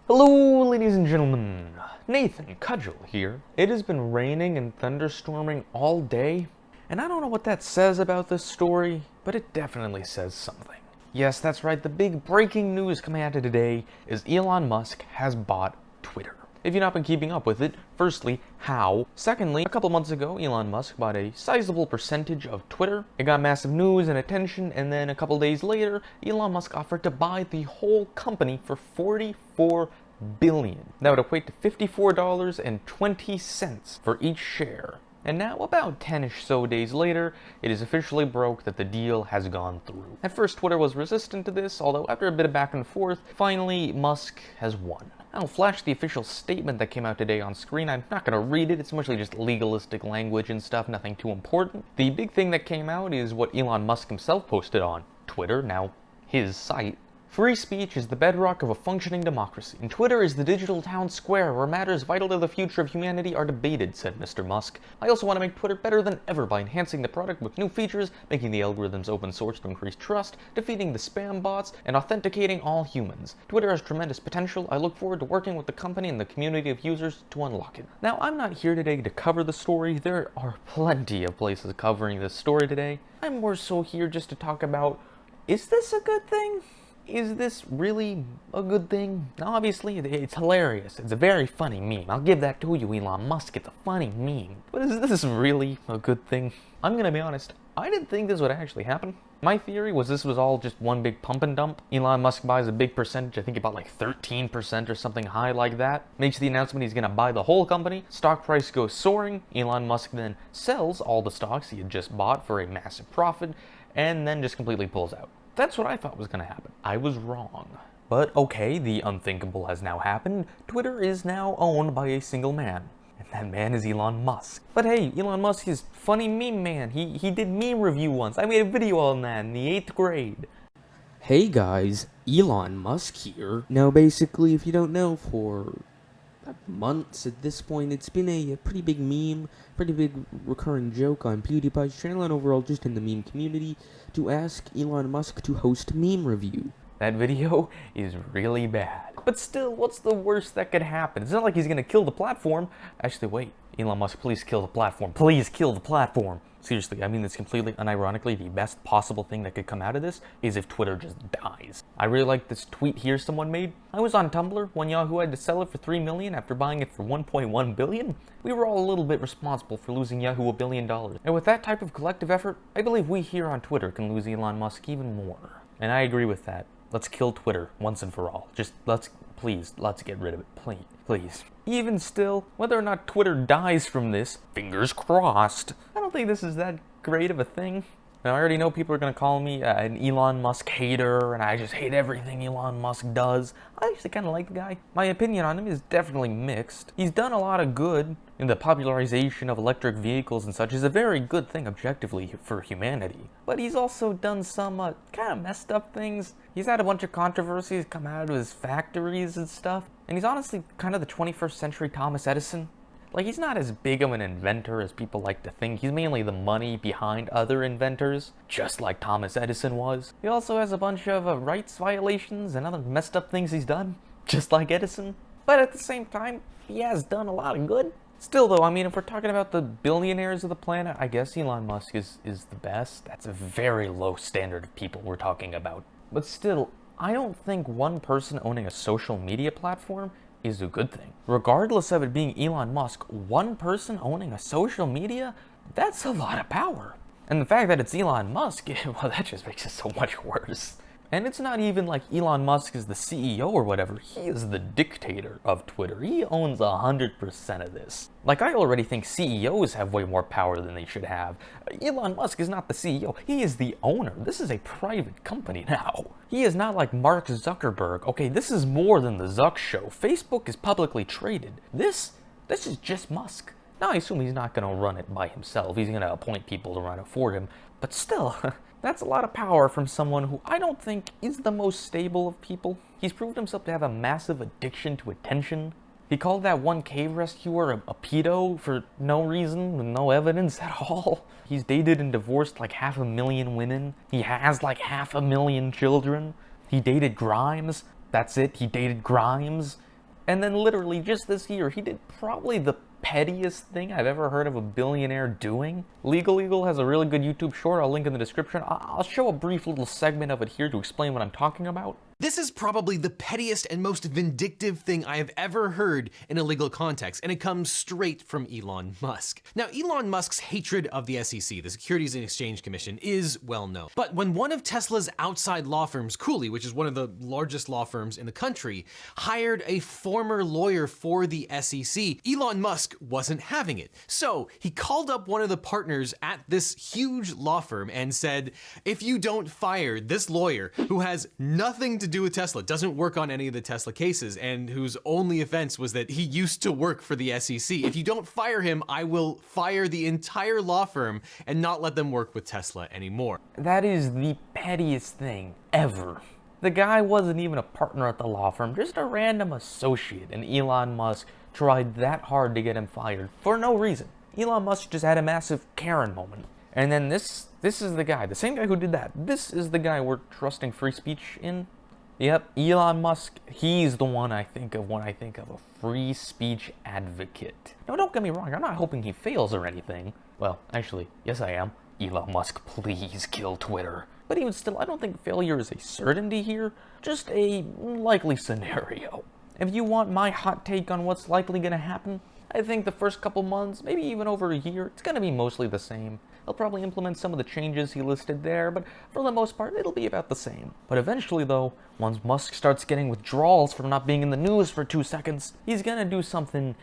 Hello, ladies and gentlemen. Nathan Cudgel here. It has been raining and thunderstorming all day, and I don't know what that says about this story, but it definitely says something. Yes, that's right, the big breaking news coming out of today is Elon Musk has bought Twitter. If you've not been keeping up with it, firstly, how? Secondly, a couple months ago, Elon Musk bought a sizable percentage of Twitter. It got massive news and attention, and then a couple days later, Elon Musk offered to buy the whole company for $44 billion. That would equate to $54.20 for each share. And now, about 10-ish so days later, it is officially broke that the deal has gone through. At first, Twitter was resistant to this, although after a bit of back and forth, finally, Musk has won. I'll flash the official statement that came out today on screen. I'm not going to read it, it's mostly just legalistic language and stuff, nothing too important. The big thing that came out is what Elon Musk himself posted on Twitter, now his site. Free speech is the bedrock of a functioning democracy, and Twitter is the digital town square where matters vital to the future of humanity are debated, said Mr. Musk. I also want to make Twitter better than ever by enhancing the product with new features, making the algorithms open source to increase trust, defeating the spam bots, and authenticating all humans. Twitter has tremendous potential. I look forward to working with the company and the community of users to unlock it. Now, I'm not here today to cover the story. There are plenty of places covering this story today. I'm more so here just to talk about, is this a good thing? Is this really a good thing? Now, obviously, it's hilarious. It's a very funny meme. I'll give that to you, Elon Musk. It's a funny meme. But is this really a good thing? I'm gonna be honest. I didn't think this would actually happen. My theory was this was all just one big pump and dump. Elon Musk buys a big percentage, I think about like 13% or something high like that. Makes the announcement he's gonna buy the whole company. Stock price goes soaring. Elon Musk then sells all the stocks he had just bought for a massive profit, and then just completely pulls out. That's what I thought was going to happen. I was wrong. But okay, the unthinkable has now happened. Twitter is now owned by a single man. And that man is Elon Musk. But hey, Elon Musk is funny meme man. He did meme review once. I made a video on that in the 8th grade. Hey guys, Elon Musk here. Now basically, if you don't know, for months at this point, it's been a pretty big meme, pretty big recurring joke on PewDiePie's channel and overall just in the meme community to ask Elon Musk to host meme review. That video is really bad. But still, what's the worst that could happen? It's not like he's gonna kill the platform. Actually, wait. Elon Musk, please kill the platform. Please kill the platform. Seriously, I mean this completely unironically. The best possible thing that could come out of this is if Twitter just dies. I really like this tweet here someone made. I was on Tumblr when Yahoo had to sell it for $3 million after buying it for $1.1 billion. We were all a little bit responsible for losing Yahoo $1 billion. And with that type of collective effort, I believe we here on Twitter can lose Elon Musk even more. And I agree with that. Let's kill Twitter once and for all. Just let's get rid of it. Please. Even still, whether or not Twitter dies from this, fingers crossed, I don't think this is that great of a thing. Now, I already know people are going to call me an Elon Musk hater, and I just hate everything Elon Musk does. I actually kind of like the guy. My opinion on him is definitely mixed. He's done a lot of good in the popularization of electric vehicles and such. Is a very good thing objectively for humanity. But he's also done some kind of messed up things. He's had a bunch of controversies come out of his factories and stuff. And he's honestly kind of the 21st century Thomas Edison. Like, he's not as big of an inventor as people like to think. He's mainly the money behind other inventors, just like Thomas Edison was. He also has a bunch of rights violations and other messed up things he's done, just like Edison. But at the same time, he has done a lot of good. Still though, I mean, if we're talking about the billionaires of the planet, I guess Elon Musk is the best. That's a very low standard of people we're talking about. But still, I don't think one person owning a social media platform is a good thing. Regardless of it being Elon Musk, one person owning a social media, that's a lot of power. And the fact that it's Elon Musk, well, that just makes it so much worse. And it's not even like Elon Musk is the CEO or whatever. He is the dictator of Twitter. He owns 100% of this. Like, I already think CEOs have way more power than they should have. Elon Musk is not the CEO. He is the owner. This is a private company now. He is not like Mark Zuckerberg. Okay, this is more than the Zuck show. Facebook is publicly traded. This is just Musk. Now, I assume he's not going to run it by himself. He's going to appoint people to run it for him. But still, that's a lot of power from someone who I don't think is the most stable of people. He's proved himself to have a massive addiction to attention. He called that one cave rescuer a pedo for no reason, with no evidence at all. He's dated and divorced like 500,000 women. He has like 500,000 children. He dated Grimes. That's it, he dated Grimes. And then literally just this year, he did probably the pettiest thing I've ever heard of a billionaire doing. Legal Eagle has a really good YouTube short. I'll link in the description. I'll show a brief little segment of it here to explain what I'm talking about. This is probably the pettiest and most vindictive thing I have ever heard in a legal context, and it comes straight from Elon Musk. Now, Elon Musk's hatred of the SEC, the Securities and Exchange Commission, is well known. But when one of Tesla's outside law firms, Cooley, which is one of the largest law firms in the country, hired a former lawyer for the SEC, Elon Musk wasn't having it. So he called up one of the partners at this huge law firm and said, if you don't fire this lawyer who has nothing to do with Tesla, doesn't work on any of the Tesla cases, and whose only offense was that he used to work for the SEC. If you don't fire him, I will fire the entire law firm and not let them work with Tesla anymore. That is the pettiest thing ever. The guy wasn't even a partner at the law firm, just a random associate, and Elon Musk tried that hard to get him fired for no reason. Elon Musk just had a massive Karen moment. And then this is the guy, the same guy who did that. This is the guy we're trusting free speech in. Yep, Elon Musk, he's the one I think of when I think of a free speech advocate. Now, don't get me wrong, I'm not hoping he fails or anything. Well, actually, yes I am. Elon Musk, please kill Twitter. But even still, I don't think failure is a certainty here, just a likely scenario. If you want my hot take on what's likely going to happen, I think the first couple months, maybe even over a year, it's going to be mostly the same. He'll probably implement some of the changes he listed there, but for the most part, it'll be about the same. But eventually, though, once Musk starts getting withdrawals from not being in the news for 2 seconds, he's going to do something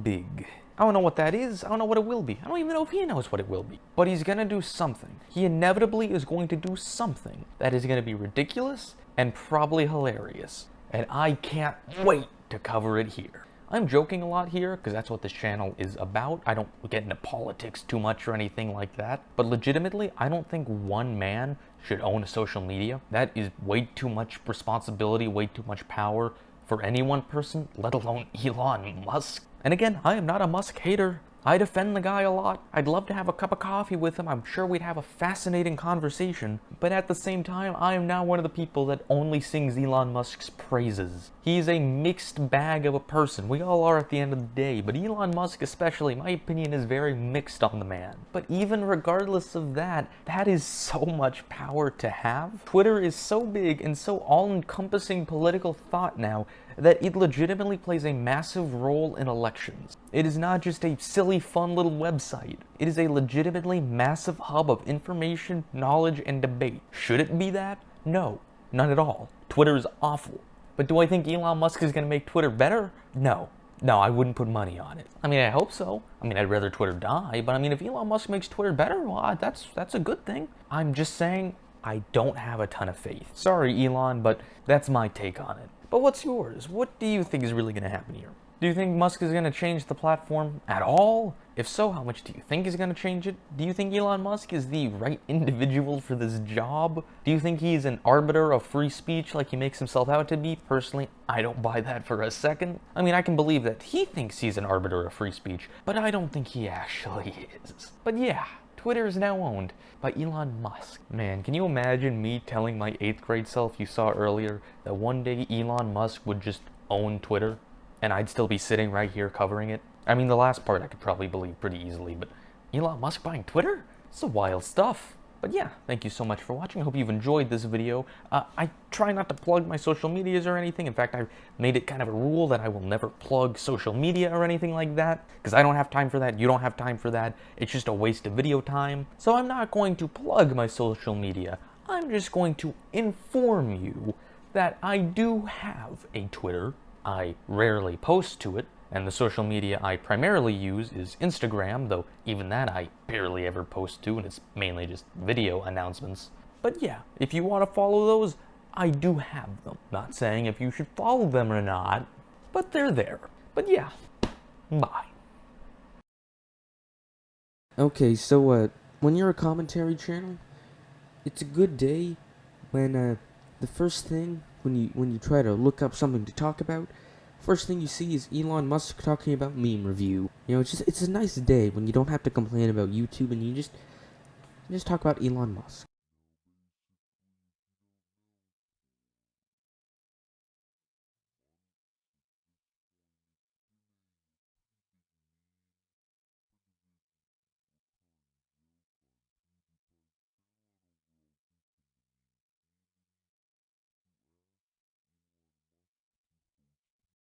big. I don't know what that is. I don't know what it will be. I don't even know if he knows what it will be. But he's going to do something. He inevitably is going to do something that is going to be ridiculous and probably hilarious. And I can't wait to cover it here. I'm joking a lot here because that's what this channel is about. I don't get into politics too much or anything like that. But legitimately, I don't think one man should own social media. That is way too much responsibility, way too much power for any one person, let alone Elon Musk. And again, I am not a Musk hater. I defend the guy a lot. I'd love to have a cup of coffee with him. I'm sure we'd have a fascinating conversation. But at the same time, I am now one of the people that only sings Elon Musk's praises. He's a mixed bag of a person. We all are at the end of the day. But Elon Musk especially, my opinion is very mixed on the man. But even regardless of that, that is so much power to have. Twitter is so big and so all-encompassing political thought now that it legitimately plays a massive role in elections. It is not just a silly, fun little website. It is a legitimately massive hub of information, knowledge, and debate. Should it be that? No, not at all. Twitter is awful. But do I think Elon Musk is going to make Twitter better? No. No, I wouldn't put money on it. I mean, I hope so. I mean, I'd rather Twitter die, but I mean, if Elon Musk makes Twitter better, well, that's a good thing. I'm just saying, I don't have a ton of faith. Sorry, Elon, but that's my take on it. But what's yours? What do you think is really going to happen here? Do you think Musk is going to change the platform at all? If so, how much do you think is going to change it? Do you think Elon Musk is the right individual for this job? Do you think he's an arbiter of free speech like he makes himself out to be? Personally, I don't buy that for a second. I mean, I can believe that he thinks he's an arbiter of free speech, but I don't think he actually is. But yeah, Twitter is now owned by Elon Musk. Man, can you imagine me telling my 8th grade self you saw earlier that one day Elon Musk would just own Twitter and I'd still be sitting right here covering it? I mean, the last part I could probably believe pretty easily, but Elon Musk buying Twitter? It's some wild stuff. But yeah, thank you so much for watching. I hope you've enjoyed this video. I try not to plug my social medias or anything. In fact, I've made it kind of a rule that I will never plug social media or anything like that, because I don't have time for that. You don't have time for that. It's just a waste of video time. So I'm not going to plug my social media. I'm just going to inform you that I do have a Twitter. I rarely post to it. And the social media I primarily use is Instagram, though even that I barely ever post to, and it's mainly just video announcements. But yeah, if you want to follow those, I do have them. Not saying if you should follow them or not, but they're there. But yeah, bye. Okay, so when you're a commentary channel, it's a good day when the first thing when you try to look up something to talk about, first thing you see is Elon Musk talking about meme review. You know, it's a nice day when you don't have to complain about YouTube and you just talk about Elon Musk.